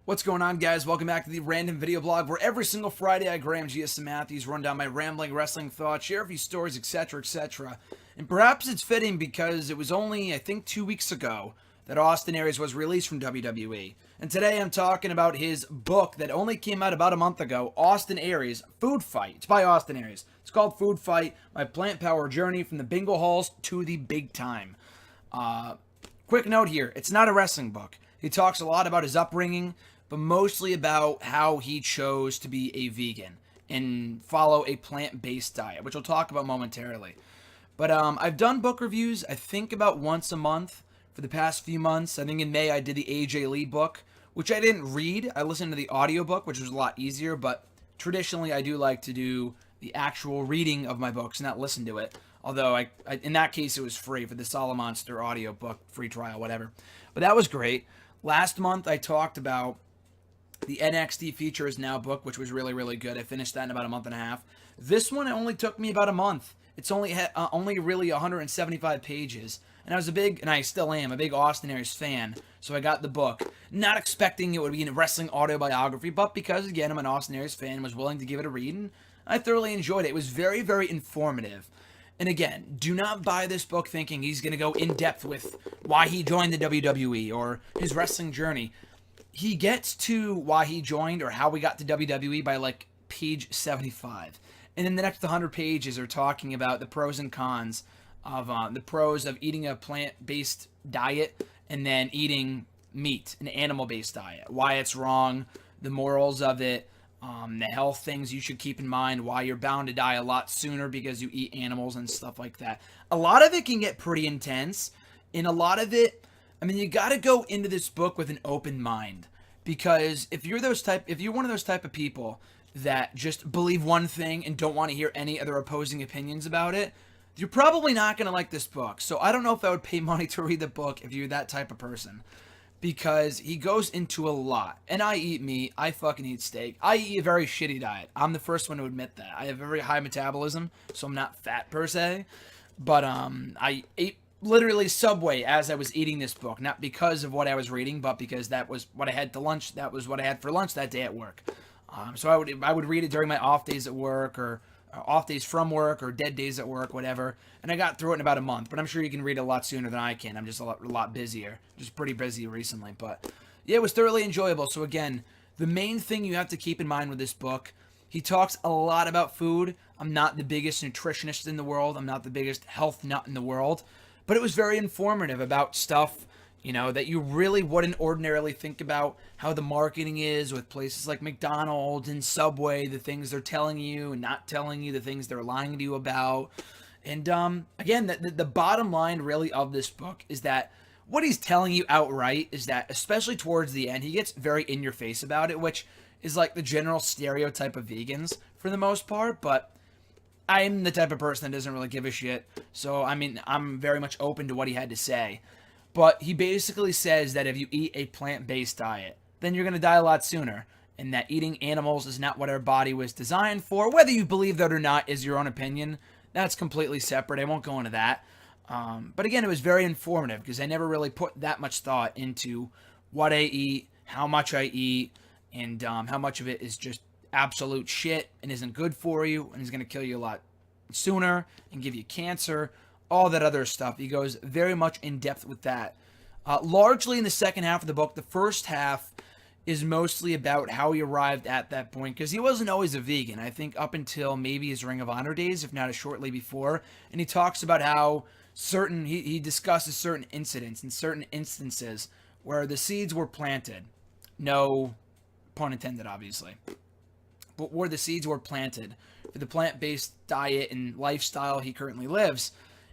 What's going on, guys? Welcome back to the Random Video Blog, where every single Friday I, Graham G.S. Matthews, run down my rambling wrestling thoughts, share a few stories, etc., etc. And perhaps it's fitting because it was only, I think, 2 weeks ago that Austin Aries was released from WWE. And today I'm talking about his book that only came out about a month ago, Austin Aries, Food Fight. It's by Austin Aries. It's called Food Fight, My Plant Power Journey from the Bingo Halls to the Big Time. Quick note here, it's not a wrestling book. He talks a lot about his upbringing, but mostly about how he chose to be a vegan and follow a plant-based diet, which we'll talk about momentarily. But I've done book reviews, I think, about once a month for the past few months. I think in May I did the AJ Lee book, which I didn't read. I listened to the audiobook, which was a lot easier, but traditionally I do like to do the actual reading of my books, not listen to it. Although, I in that case, it was free for the Solid Monster audiobook, free trial, whatever. But that was great. Last month I talked about the NXT Features Now book, which was really, really good. I finished that in about a month and a half. This one, it only took me about a month. It's only really 175 pages. And I was and I still am, a big Austin Aries fan. So I got the book. Not expecting it would be a wrestling autobiography, but because, again, I'm an Austin Aries fan, was willing to give it a read, and I thoroughly enjoyed it. It was very, very informative. And again, do not buy this book thinking he's going to go in depth with why he joined the WWE or his wrestling journey. He gets to why he joined or how we got to WWE by like page 75. And then the next 100 pages are talking about the pros and cons of the pros of eating a plant-based diet and then eating meat, an animal-based diet. Why it's wrong, the morals of it, the health things you should keep in mind, why you're bound to die a lot sooner because you eat animals and stuff like that. A lot of it can get pretty intense, and a lot of it, I mean, you got to go into this book with an open mind, because if you're one of those type of people that just believe one thing and don't want to hear any other opposing opinions about it, you're probably not going to like this book. So I don't know if I would pay money to read the book if you're that type of person, because he goes into a lot. And I eat meat. I fucking eat steak. I eat a very shitty diet. I'm the first one to admit that. I have a very high metabolism, so I'm not fat per se. But I ate literally Subway as I was eating this book, not because of what I was reading, but because that was what I had to lunch. That was what I had for lunch that day at work. So I would read it during my off days at work, or off days from work, or dead days at work, whatever. And I got through it in about a month. But I'm sure you can read it a lot sooner than I can. I'm just a lot busier, just pretty busy recently. But yeah, it was thoroughly enjoyable. So again, the main thing you have to keep in mind with this book, he talks a lot about food. I'm not the biggest nutritionist in the world. I'm not the biggest health nut in the world. But it was very informative about stuff, that you really wouldn't ordinarily think about, how the marketing is with places like McDonald's and Subway, the things they're telling you and not telling you, the things they're lying to you about. And again, the bottom line really of this book is that what he's telling you outright is that, especially towards the end, he gets very in your face about it, which is like the general stereotype of vegans for the most part. But I'm the type of person that doesn't really give a shit. So, I mean, I'm very much open to what he had to say. But he basically says that if you eat a plant-based diet, then you're going to die a lot sooner. And that eating animals is not what our body was designed for. Whether you believe that or not is your own opinion. That's completely separate. I won't go into that. But again, it was very informative because I never really put that much thought into what I eat, how much I eat, and how much of it is just absolute shit and isn't good for you and is going to kill you a lot sooner and give you cancer, all that other stuff. He goes very much in depth with that. Largely in the second half of the book. The first half is mostly about how he arrived at that point, because he wasn't always a vegan. I think up until maybe his Ring of Honor days, if not shortly before. And he talks about how he discusses certain incidents and certain instances where the seeds were planted. No pun intended, obviously. But where the seeds were planted for the plant-based diet and lifestyle he currently lives.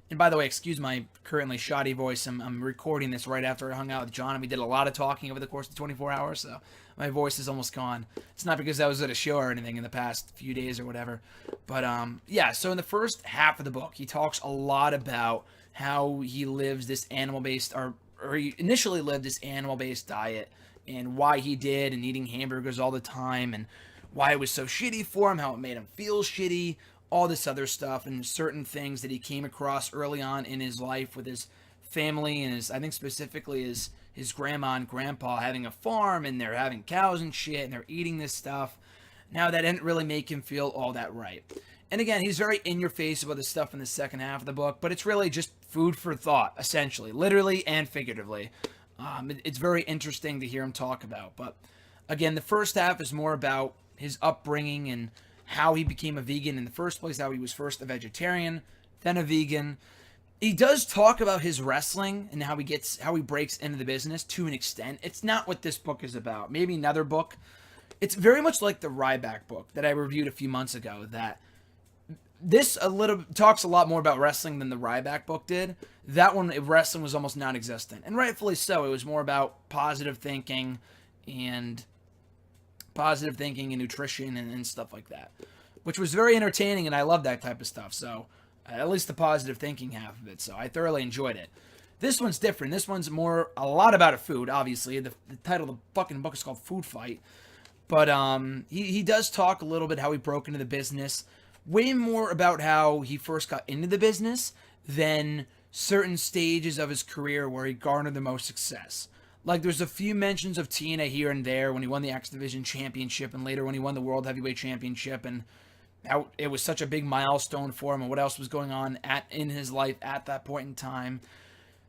And by the way, excuse my currently shoddy voice. I'm recording this right after I hung out with John, and we did a lot of talking over the course of 24 hours, so my voice is almost gone. It's not because I was at a show or anything in the past few days or whatever. But, yeah, so in the first half of the book, he talks a lot about how he lives this animal-based, or he initially lived this animal-based diet, and why he did, and eating hamburgers all the time, and why it was so shitty for him, how it made him feel shitty, all this other stuff, and certain things that he came across early on in his life with his family and I think specifically his his grandma and grandpa having a farm and they're having cows and shit and they're eating this stuff. Now, that didn't really make him feel all that right. And again, he's very in your face about the stuff in the second half of the book, but it's really just food for thought, essentially, literally and figuratively. It's very interesting to hear him talk about. But again, the first half is more about his upbringing and how he became a vegan in the first place, how he was first a vegetarian, then a vegan. He does talk about his wrestling and how he breaks into the business to an extent. It's not what this book is about. Maybe another book. It's very much like the Ryback book that I reviewed a few months ago. That this talks a lot more about wrestling than the Ryback book did. That one, wrestling was almost non-existent, and rightfully so. It was more about positive thinking and nutrition and stuff like that, which was very entertaining, and I love that type of stuff. So at least the positive thinking half of it. So I thoroughly enjoyed it. This one's different. This one's a lot about food, obviously. The title of the fucking book is called Food Fight. But he does talk a little bit how he broke into the business. Way more about how he first got into the business than certain stages of his career where he garnered the most success. Like, there's a few mentions of TNA here and there when he won the X Division Championship and later when he won the World Heavyweight Championship, and how it was such a big milestone for him and what else was going on in his life at that point in time.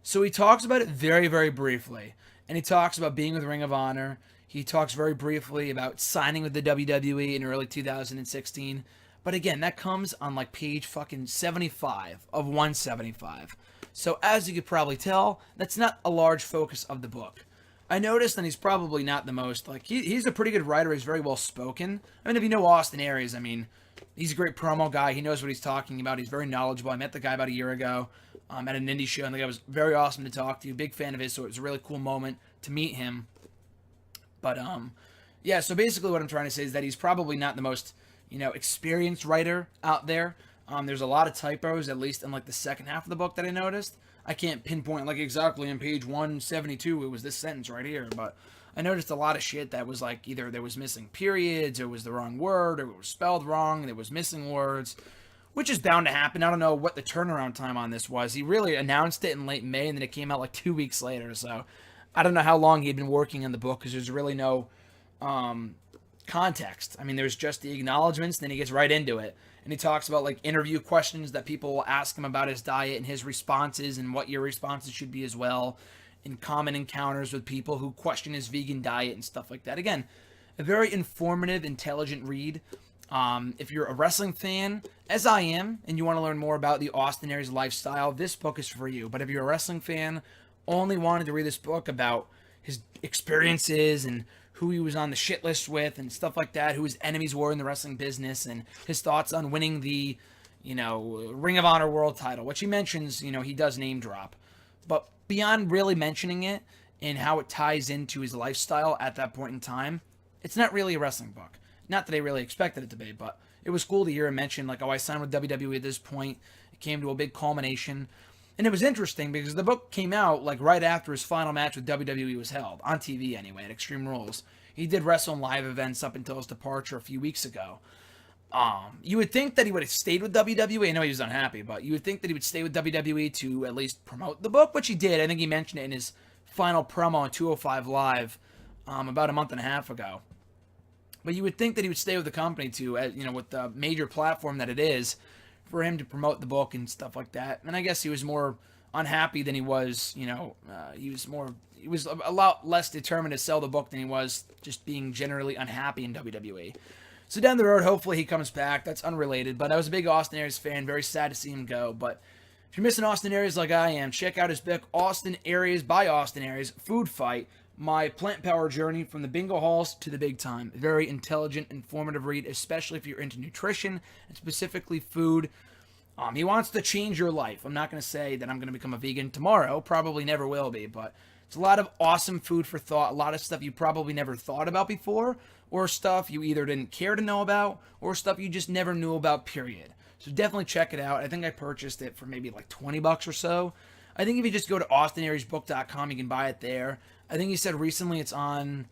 So he talks about it very, very briefly. And he talks about being with Ring of Honor. He talks very briefly about signing with the WWE in early 2016. But again, that comes on like page fucking 75 of 175. So as you could probably tell, that's not a large focus of the book. I noticed, and he's probably not the most, like, he's a pretty good writer. He's very well spoken. I mean, if you know Austin Aries, I mean, he's a great promo guy. He knows what he's talking about. He's very knowledgeable. I met the guy about a year ago at an indie show, and the guy was very awesome to talk to. Big fan of his, so it was a really cool moment to meet him. But, yeah, so basically what I'm trying to say is that he's probably not the most, experienced writer out there. There's a lot of typos, at least in, like, the second half of the book that I noticed. I can't pinpoint, like, exactly on page 172, it was this sentence right here, but I noticed a lot of shit that was, like, either there was missing periods, or it was the wrong word, or it was spelled wrong, and it was missing words, which is bound to happen. I don't know what the turnaround time on this was. He really announced it in late May, and then it came out, like, 2 weeks later, so I don't know how long he had been working on the book, because there's really no context. I mean, there's just the acknowledgments, then he gets right into it. And he talks about, like, interview questions that people will ask him about his diet and his responses and what your responses should be as well. And common encounters with people who question his vegan diet and stuff like that. Again, a very informative, intelligent read. If you're a wrestling fan, as I am, and you want to learn more about the Austin Aries lifestyle, this book is for you. But if you're a wrestling fan, only wanted to read this book about his experiences and who he was on the shit list with and stuff like that, who his enemies were in the wrestling business, and his thoughts on winning the, Ring of Honor world title, which he mentions, he does name drop. But beyond really mentioning it and how it ties into his lifestyle at that point in time, it's not really a wrestling book. Not that I really expected it to be, but it was cool to hear him mention, like, oh, I signed with WWE at this point. It came to a big culmination. And it was interesting because the book came out, like, right after his final match with WWE was held, on TV anyway, at Extreme Rules. He did wrestle in live events up until his departure a few weeks ago. You would think that he would have stayed with WWE. I know he was unhappy, but you would think that he would stay with WWE to at least promote the book, which he did. I think he mentioned it in his final promo on 205 Live about a month and a half ago. But you would think that he would stay with the company to, with the major platform that it is, for him to promote the book and stuff like that. And I guess he was more unhappy than he was, he was a lot less determined to sell the book than he was just being generally unhappy in WWE. So down the road, hopefully he comes back. That's unrelated, but I was a big Austin Aries fan. Very sad to see him go. But if you're missing Austin Aries like I am, check out his book, Austin Aries by Austin Aries, Food Fight, My Plant Power Journey from the Bingo Halls to the Big Time. Very intelligent, informative read, especially if you're into nutrition and specifically food. He wants to change your life. I'm not going to say that I'm going to become a vegan tomorrow. Probably never will be, but it's a lot of awesome food for thought. A lot of stuff you probably never thought about before, or stuff you either didn't care to know about, or stuff you just never knew about, period. So definitely check it out. I think I purchased it for maybe like $20 or so. I think if you just go to austinariesbook.com, you can buy it there. I think he said recently it's on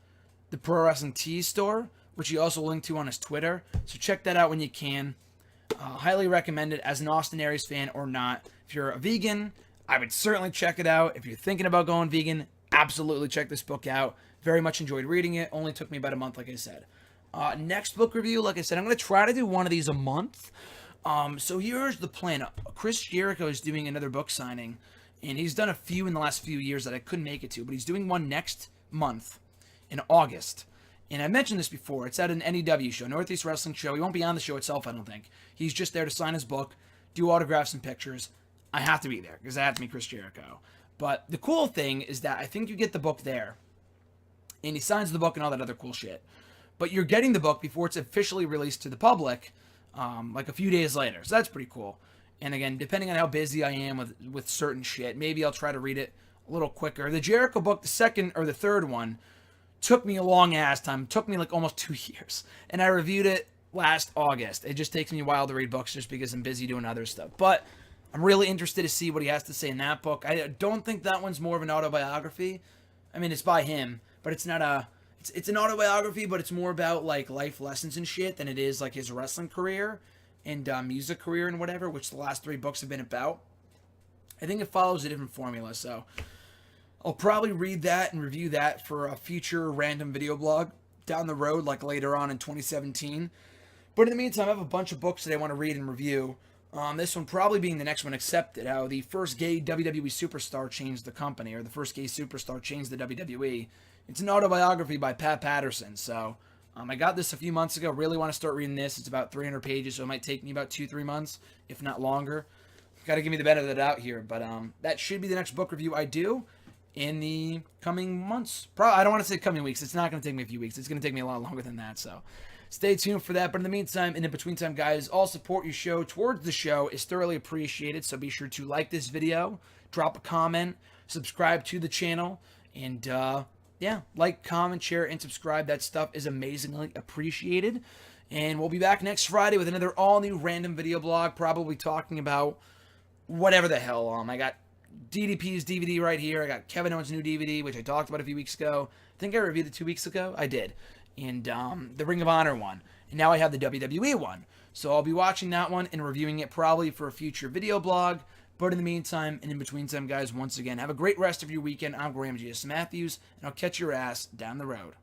the Pro Wrestling Tees store, which he also linked to on his Twitter. So check that out when you can. Highly recommend it as an Austin Aries fan or not. If you're a vegan, I would certainly check it out. If you're thinking about going vegan, absolutely check this book out. Very much enjoyed reading it. Only took me about a month, like I said. Next book review, like I said, I'm going to try to do one of these a month. So here's the plan. Chris Jericho is doing another book signing, and he's done a few in the last few years that I couldn't make it to, but he's doing one next month in August. And I mentioned this before. It's at an NEW show, Northeast Wrestling Show. He won't be on the show itself, I don't think. He's just there to sign his book, do autographs and pictures. I have to be there because I have to meet Chris Jericho. But the cool thing is that I think you get the book there, and he signs the book and all that other cool shit. But you're getting the book before it's officially released to the public, like a few days later. So that's pretty cool. And again, depending on how busy I am with certain shit, maybe I'll try to read it a little quicker. The Jericho book, the second or the third one, took me a long ass time. It took me like almost 2 years. And I reviewed it last August. It just takes me a while to read books just because I'm busy doing other stuff. But I'm really interested to see what he has to say in that book. I don't think that one's more of an autobiography. I mean, it's by him, but it's not a... It's an autobiography, but it's more about like life lessons and shit than it is like his wrestling career and music career and whatever, which the last 3 books have been about. I think it follows a different formula, so I'll probably read that and review that for a future random video blog down the road, like later on in 2017. But in the meantime, I have a bunch of books that I want to read and review. This one probably being the next one, Accepted, how the first gay WWE superstar changed the company, or the first gay superstar changed the WWE. It's an autobiography by Pat Patterson, so I got this a few months ago. Really want to start reading this. It's about 300 pages, so it might take me about 2-3 months, if not longer. Got to give me the benefit of the doubt here, but that should be the next book review I do in the coming months. I don't want to say coming weeks. It's not going to take me a few weeks. It's going to take me a lot longer than that, so stay tuned for that. But in the meantime, in the between time, guys, all support you show towards the show is thoroughly appreciated, so be sure to like this video, drop a comment, subscribe to the channel, and yeah, like, comment, share, and subscribe. That stuff is amazingly appreciated. And we'll be back next Friday with another all-new random video blog, probably talking about whatever the hell. I got DDP's DVD right here. I got Kevin Owens' new DVD, which I talked about a few weeks ago. I think I reviewed it 2 weeks ago. I did. And the Ring of Honor one. And now I have the WWE one. So I'll be watching that one and reviewing it probably for a future video blog. But in the meantime, and in between time, guys, once again, have a great rest of your weekend. I'm Graham G.S. Matthews, and I'll catch your ass down the road.